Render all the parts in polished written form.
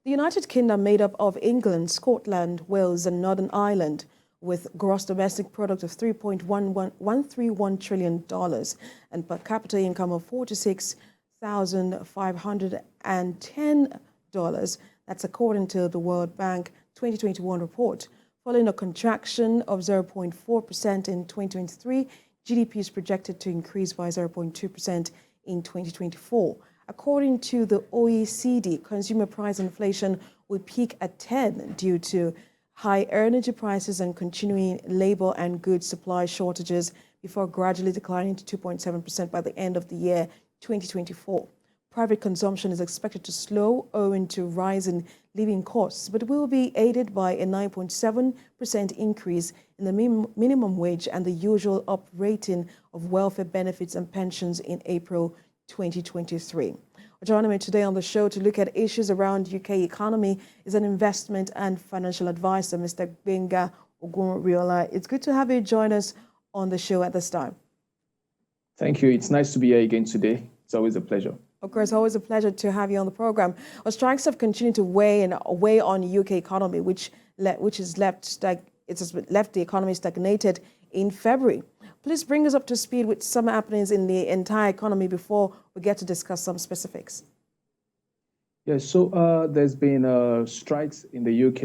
The United Kingdom, made up of England, Scotland, Wales and Northern Ireland, with gross domestic product of $3.131 trillion and per capita income of $46,510. That's according to the World Bank 2021 report. Following a contraction of 0.4% in 2023, GDP is projected to increase by 0.2% in 2024. According to the OECD, consumer price inflation will peak at 10 due to high energy prices and continuing labor and goods supply shortages before gradually declining to 2.7% by the end of the year 2024. Private consumption is expected to slow owing to rising living costs, but will be aided by a 9.7% increase in the minimum wage and the usual uprating of welfare benefits and pensions in April 2023. Joining me today on the show to look at issues around UK economy is an investment and financial advisor, Mr. Gbenga Ogunriola. It's good to have you join us on the show at this time. Thank you. It's nice to be here again today. It's always a pleasure. Of course, always a pleasure to have you on the program. Well, strikes have continued to weigh on the UK economy, which has left the economy stagnated in February. Please bring us up to speed with some happenings in the entire economy before we get to discuss some specifics. Yes, so there's been strikes in the UK.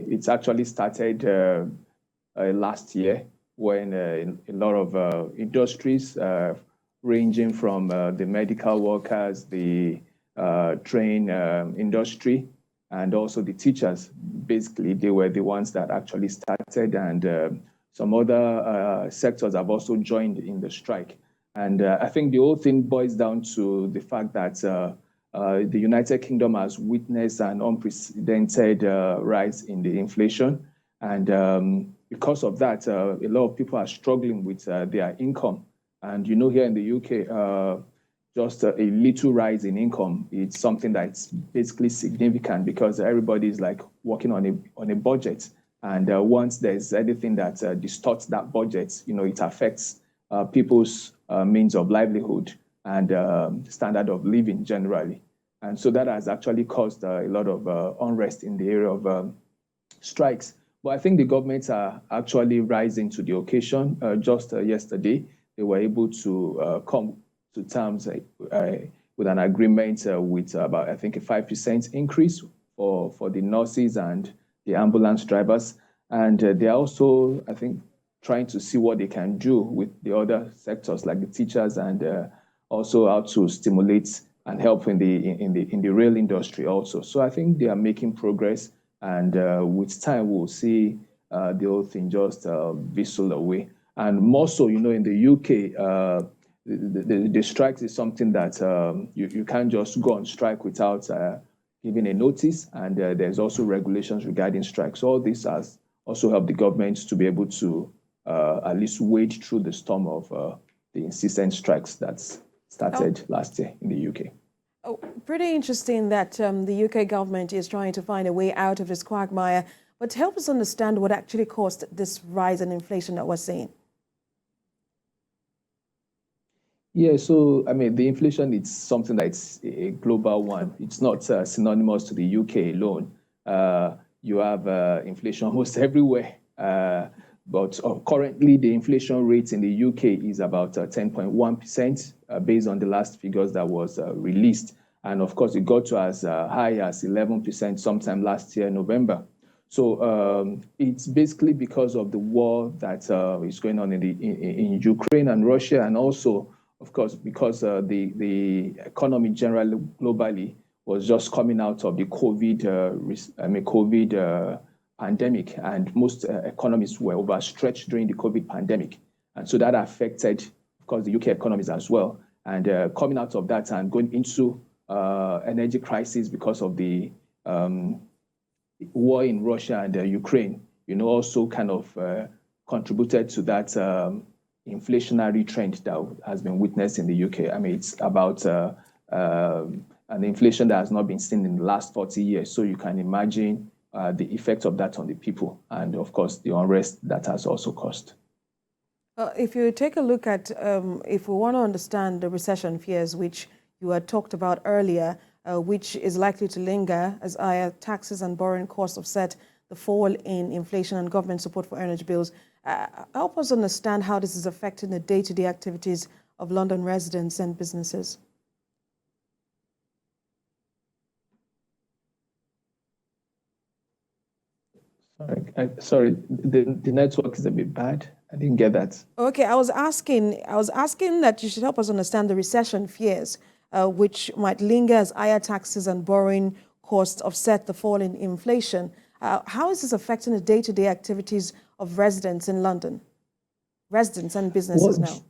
It's actually started last year when a lot of industries ranging from the medical workers, the train industry, and also the teachers. Basically, they were the ones that actually started, and some other sectors have also joined in the strike. And I think the whole thing boils down to the fact that the United Kingdom has witnessed an unprecedented rise in the inflation. And because of that, a lot of people are struggling with their income. And you know, here in the UK, just a little rise in income, it's something that's basically significant because everybody is like working on a budget. And once there's anything that distorts that budget, you know, it affects people's means of livelihood and standard of living generally. And so that has actually caused a lot of unrest in the area of strikes. But I think the governments are actually rising to the occasion. Just yesterday, they were able to come to terms with an agreement with about, I think, a 5% increase for the nurses and the ambulance drivers. And they're also, I think, trying to see what they can do with the other sectors like the teachers, and also how to stimulate and help in the rail industry also. So I think they are making progress, and with time we'll see the whole thing just whistle away. And more so, you know, in the UK, the strikes is something that you can't just go on strike without giving a notice, and there's also regulations regarding strikes. So all this has also helped the government to be able to at least wade through the storm of the insistent strikes that started last year in the UK. Oh, pretty interesting that the UK government is trying to find a way out of this quagmire. But help us understand what actually caused this rise in inflation that we're seeing. Yeah, so I mean, the inflation, it's something that's a global one. It's not synonymous to the UK alone. You have inflation almost everywhere. But currently, the inflation rate in the UK is about 10.1% based on the last figures that was released. And of course, it got to as high as 11% sometime last year, November. So it's basically because of the war that is going on in Ukraine and Russia, and also, of course, because the economy generally globally was just coming out of the COVID pandemic, and most economies were overstretched during the COVID pandemic. And so that affected, of course, the UK economies as well. And coming out of that and going into energy crisis because of the war in Russia and Ukraine, you know, also kind of contributed to that inflationary trend that has been witnessed in the UK. I mean, it's about an inflation that has not been seen in the last 40 years. So you can imagine the effect of that on the people, and of course, the unrest that has also caused. If you take a look at, if we want to understand the recession fears, which you had talked about earlier, which is likely to linger as higher taxes and borrowing costs offset the fall in inflation and government support for energy bills. Help us understand how this is affecting the day-to-day activities of London residents and businesses. Sorry, the network is a bit bad. I didn't get that. Okay, I was asking that you should help us understand the recession fears, which might linger as higher taxes and borrowing costs offset the fall in inflation. How is this affecting the day-to-day activities of residents in London? Residents and businesses now.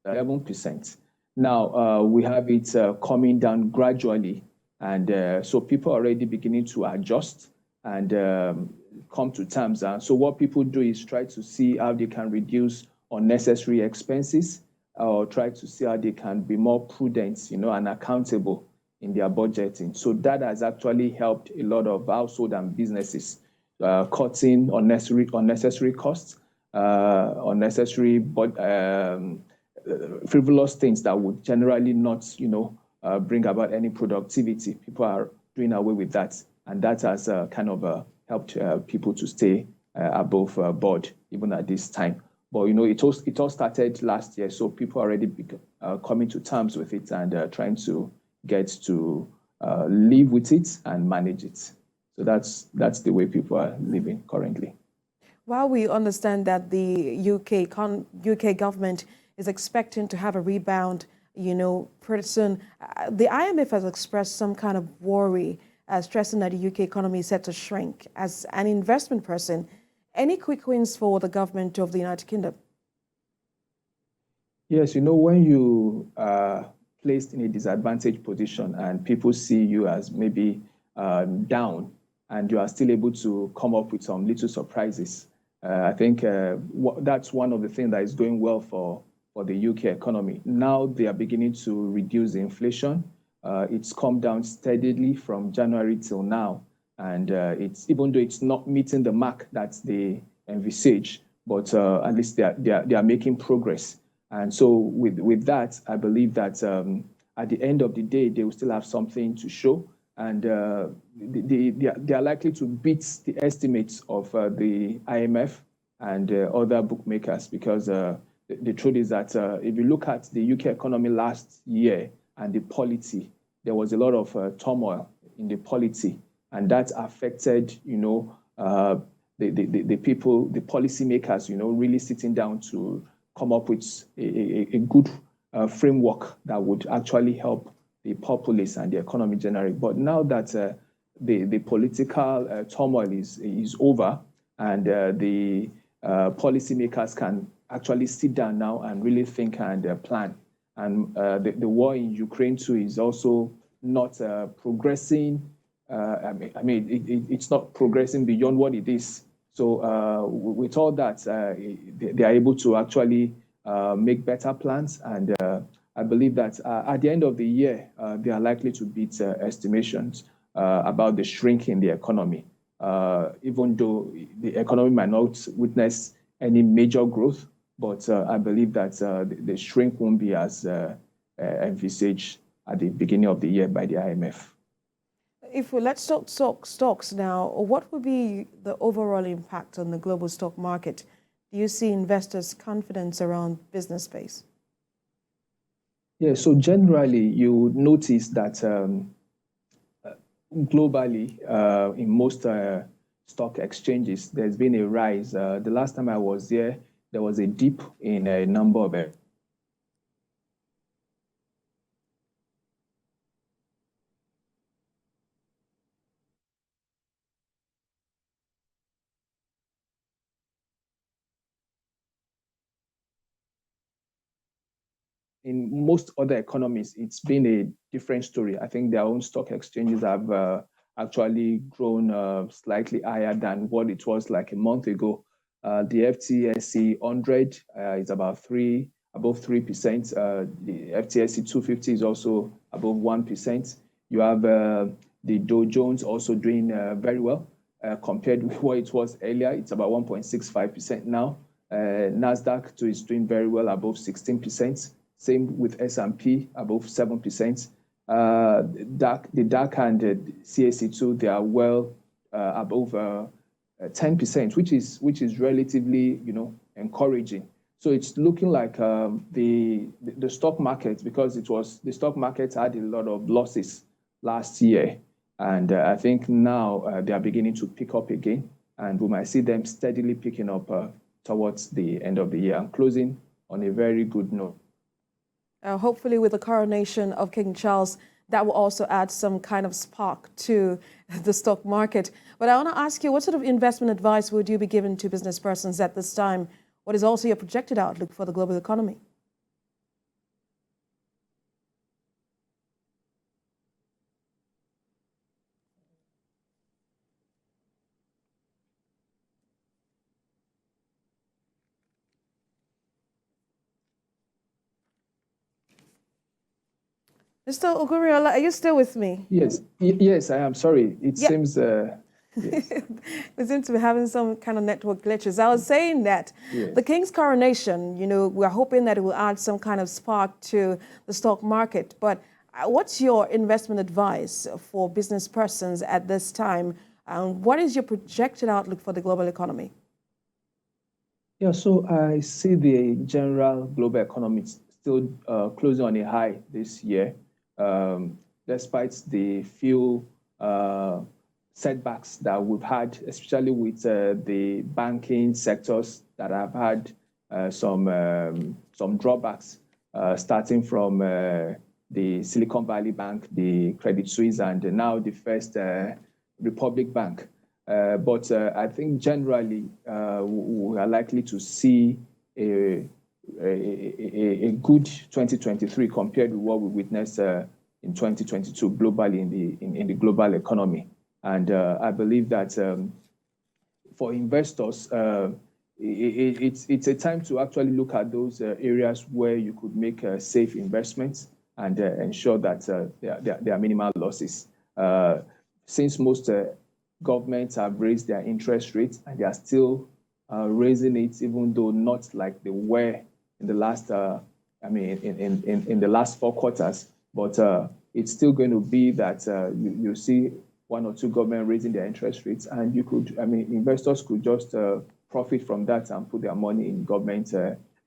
%. Now we have it coming down gradually, and so people are already beginning to adjust and come to terms. So what people do is try to see how they can reduce unnecessary expenses, or try to see how they can be more prudent, and accountable in their budgeting. So that has actually helped a lot of households and businesses, cutting unnecessary costs, unnecessary frivolous things that would generally not, bring about any productivity. People are doing away with that, and that has kind of helped people to stay above board even at this time. But it all started last year, so people are already coming to terms with it and trying to get to live with it and manage it. So that's the way people are living currently. While we understand that the UK government is expecting to have a rebound, pretty soon, the IMF has expressed some kind of worry, stressing that the UK economy is set to shrink. As an investment person, any quick wins for the government of the United Kingdom? Yes, when you are placed in a disadvantaged position and people see you as maybe down, and you are still able to come up with some little surprises, I think that's one of the things that is going well for the UK economy. Now they are beginning to reduce the inflation. It's come down steadily from January till now. And it's, even though it's not meeting the mark that they envisage, but at least they are making progress. And so with that, I believe that at the end of the day, they will still have something to show. And they are likely to beat the estimates of the IMF and other bookmakers, because the truth is that if you look at the UK economy last year and the polity, there was a lot of turmoil in the polity, and that affected, the people, the policymakers, really sitting down to come up with a good framework that would actually help the populace and the economy generally. But now that the political turmoil is over, and the policymakers can actually sit down now and really think and plan. And the war in Ukraine too is also not progressing. It's not progressing beyond what it is. So with all that, they are able to actually make better plans. And I believe that at the end of the year, they are likely to beat estimations about the shrink in the economy. Even though the economy might not witness any major growth, but I believe that the shrink won't be as envisaged at the beginning of the year by the IMF. If let's talk stocks now, what would be the overall impact on the global stock market? Do you see investors' confidence around business space? Yeah, so generally you would notice that globally, in most stock exchanges, there's been a rise. The last time I was there was a dip in a number of in most other economies, it's been a different story. I think their own stock exchanges have actually grown slightly higher than what it was like a month ago. The FTSE 100 is above 3%. The FTSE 250 is also above 1%. You have the Dow Jones also doing very well compared with what it was earlier. It's about 1.65% now. Nasdaq too is doing very well, above 16%. Same with S&P, above 7%. The DAC and the CAC too, they are well above 10%, which is relatively, encouraging. So it's looking like the stock market, because the stock market had a lot of losses last year, and I think now they are beginning to pick up again, and we might see them steadily picking up towards the end of the year and closing on a very good note. Hopefully with the coronation of King Charles, that will also add some kind of spark to the stock market. But I want to ask you, what sort of investment advice would you be giving to business persons at this time? What is also your projected outlook for the global economy? Mr. Oguriola, are you still with me? Yes, yes, I am. Sorry, it seems. Yes. We seem to be having some kind of network glitches. I was saying that the King's coronation, we're hoping that it will add some kind of spark to the stock market. But what's your investment advice for business persons at this time? What is your projected outlook for the global economy? Yeah, so I see the general global economy still closing on a high this year, despite the few setbacks that we've had, especially with the banking sectors that have had some drawbacks, starting from the Silicon Valley Bank, the Credit Suisse, and now the First Republic Bank. But I think generally we are likely to see a good 2023 compared with what we witnessed in 2022 globally in the global economy. And I believe that for investors, it's a time to actually look at those areas where you could make safe investments and ensure that there are minimal losses. Since most governments have raised their interest rates and they are still raising it, even though not like they were in the last, in the last 4 quarters, but it's still going to be that you see 1 or 2 governments raising their interest rates, and investors could just profit from that and put their money in government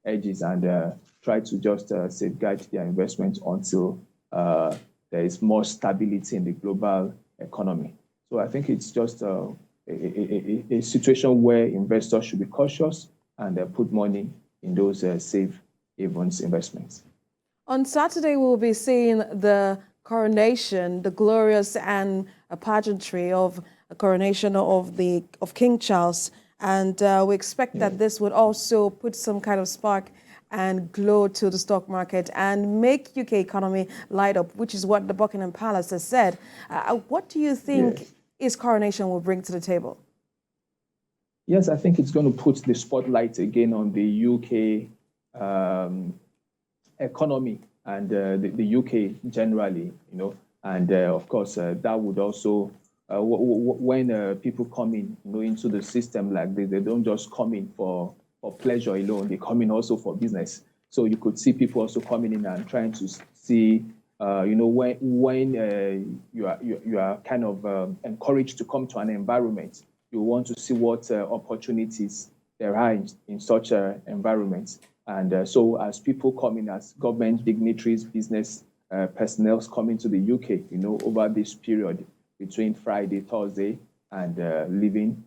hedges and try to just safeguard their investment until there is more stability in the global economy. So I think it's just a situation where investors should be cautious and put money in those safe havens investments. On Saturday, we'll be seeing the coronation, the glorious and pageantry of a coronation of King Charles, and we expect that this would also put some kind of spark and glow to the stock market and make UK economy light up, which is what the Buckingham Palace has said. What do you think his coronation will bring to the table? Yes, I think it's going to put the spotlight again on the UK economy and the UK generally, and of course that would also, when people come in, into the system like this, they don't just come in for pleasure alone, they come in also for business. So you could see people also coming in and trying to see, when you are kind of encouraged to come to an environment, you want to see what opportunities there are in such environments. And so as people come in, as government dignitaries, business personnel coming to the UK, over this period between Friday, Thursday, and leaving,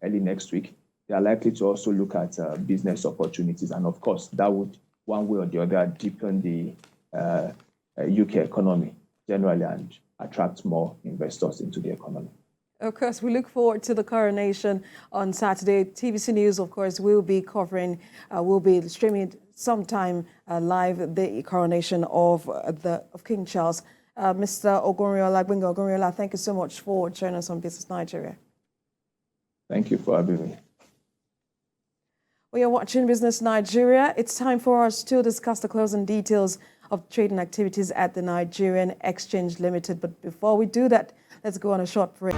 early next week, they are likely to also look at business opportunities. And of course, that would, one way or the other, deepen the UK economy generally and attract more investors into the economy. Of course, we look forward to the coronation on Saturday. TVC News, of course, will be covering, will be streaming sometime live the coronation of King Charles. Mr. Ogunriola, thank you so much for joining us on Business Nigeria. Thank you for having me. We are watching Business Nigeria. It's time for us to discuss the closing details of trading activities at the Nigerian Exchange Limited. But before we do that, let's go on a short break.